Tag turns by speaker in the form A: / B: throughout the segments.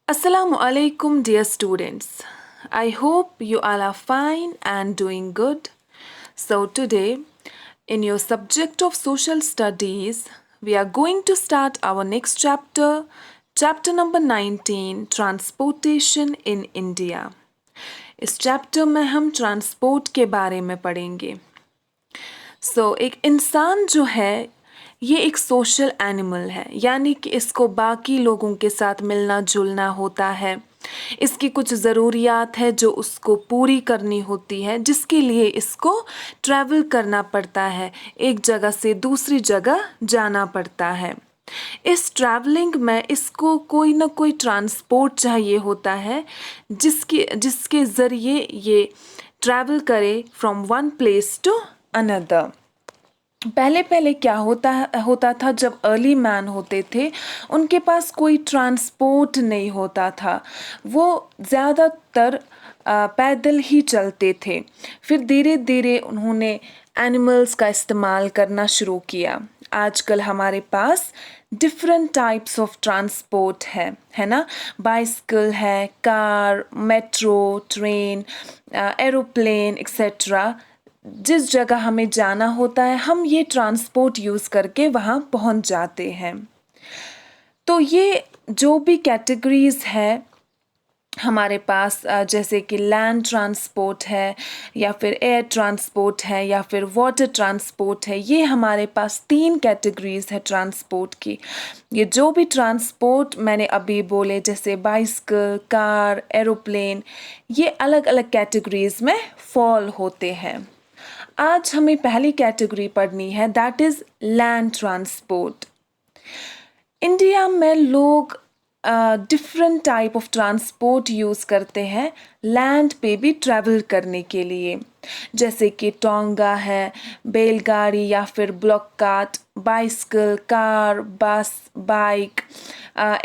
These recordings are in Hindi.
A: Assalamu alaikum, dear students. I hope you all are fine and doing good. So, today, in your subject of social studies, we are going to start our next chapter, chapter number 19, Transportation in India. इस चैप्टर में हम ट्रांसपोर्ट के बारे में पढ़ेंगे. एक इंसान जो है ये एक सोशल एनिमल है, यानी कि इसको बाकी लोगों के साथ मिलना जुलना होता है. इसकी कुछ ज़रूरियात है जो उसको पूरी करनी होती है, जिसके लिए इसको ट्रैवल करना पड़ता है, एक जगह से दूसरी जगह जाना पड़ता है. इस ट्रैवलिंग में इसको कोई ना कोई ट्रांसपोर्ट चाहिए होता है जिसके ज़रिए ये ट्रैवल करे from one place to another. पहले क्या होता था. जब अर्ली मैन होते थे उनके पास कोई ट्रांसपोर्ट नहीं होता था. वो ज़्यादातर पैदल ही चलते थे. फिर धीरे धीरे उन्होंने एनिमल्स का इस्तेमाल करना शुरू किया. आजकल हमारे पास डिफरेंट टाइप्स ऑफ ट्रांसपोर्ट है ना. बाइसिकल है, car, metro, train, aeroplane etcetera. जिस जगह हमें जाना होता है हम ये ट्रांसपोर्ट यूज़ करके वहाँ पहुँच जाते हैं. तो ये जो भी कैटेगरीज़ है हमारे पास, जैसे कि लैंड ट्रांसपोर्ट है या फिर एयर ट्रांसपोर्ट है या फिर वाटर ट्रांसपोर्ट है, ये हमारे पास 3 कैटेगरीज़ है ट्रांसपोर्ट की. ये जो भी ट्रांसपोर्ट मैंने अभी बोले, जैसे बाइसिकल, कार, एरोप्लेन, ये अलग अलग कैटेगरीज़ में फॉल होते हैं. आज हमें पहली कैटेगरी पढ़नी है, that is land transport. India में लोग different type of transport use करते हैं लैंड पे भी ट्रैवल करने के लिए, जैसे कि टोंगा है, बैलगाड़ी या फिर ब्लॉक कार्ट, बाइसिकल, कार, बस, बाइक,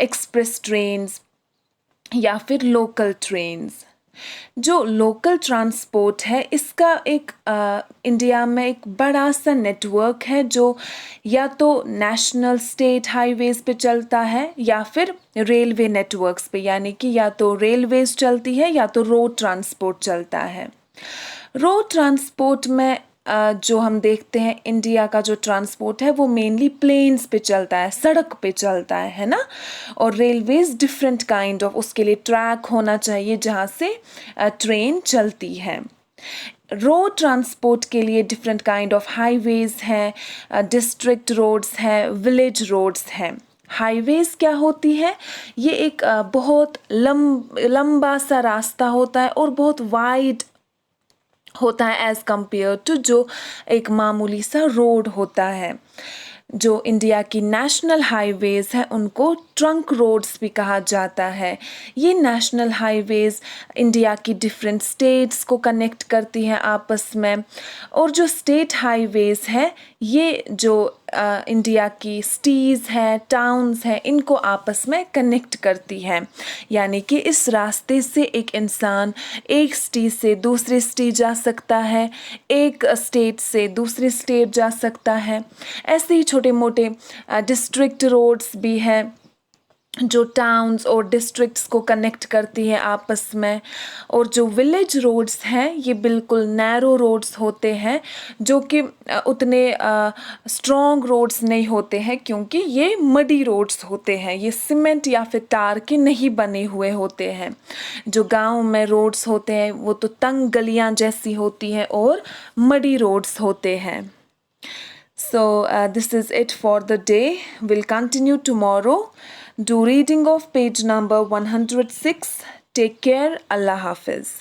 A: एक्सप्रेस ट्रेन्स या फिर लोकल ट्रेन्स. जो लोकल ट्रांसपोर्ट है इसका एक इंडिया में एक बड़ा सा नेटवर्क है जो या तो नेशनल स्टेट हाईवेज़ पे चलता है या फिर रेलवे नेटवर्क्स पे, यानी कि या तो रेलवेज़ चलती है या तो रोड ट्रांसपोर्ट चलता है. रोड ट्रांसपोर्ट में जो हम देखते हैं इंडिया का जो ट्रांसपोर्ट है वो मेनली प्लेन्स पे चलता है, सड़क पे चलता है ना. और रेलवेज़ डिफरेंट काइंड ऑफ, उसके लिए ट्रैक होना चाहिए जहाँ से ट्रेन चलती है. रोड ट्रांसपोर्ट के लिए डिफरेंट काइंड ऑफ हाईवेज़ हैं, डिस्ट्रिक्ट रोड्स हैं, विलेज रोड्स हैं. हाईवेज़ क्या होती है, ये एक बहुत लंबा सा रास्ता होता है और बहुत वाइड होता है एज़ कम्पेयर टू जो एक मामूली सा रोड होता है. जो इंडिया की नेशनल हाईवेज़ हैं उनको ट्रंक रोड्स भी कहा जाता है. ये नेशनल हाईवेज़ इंडिया की डिफरेंट स्टेट्स को कनेक्ट करती हैं आपस में. और जो स्टेट हाईवेज़ हैं ये जो इंडिया की सिटीज़ हैं, टाउन्स हैं, इनको आपस में कनेक्ट करती हैं. यानी कि इस रास्ते से एक इंसान एक सिटी से दूसरी सिटी जा सकता है, एक स्टेट से दूसरी स्टेट जा सकता है. ऐसे ही छोटे मोटे डिस्ट्रिक्ट रोड्स भी हैं जो टाउन्स और डिस्ट्रिक्ट्स को कनेक्ट करती है आपस में. और जो विलेज रोड्स हैं ये बिल्कुल नैरो रोड्स होते हैं जो कि उतने स्ट्रॉन्ग रोड्स नहीं होते हैं, क्योंकि ये मडी रोड्स होते हैं, ये सीमेंट या फिर टार के नहीं बने हुए होते हैं. जो गांव में रोड्स होते हैं वो तो तंग गलियां जैसी होती हैं और मडी रोड्स होते हैं. So this is it for the day. We'll continue tomorrow. Do reading of page number 106. Take care. Allah Hafiz.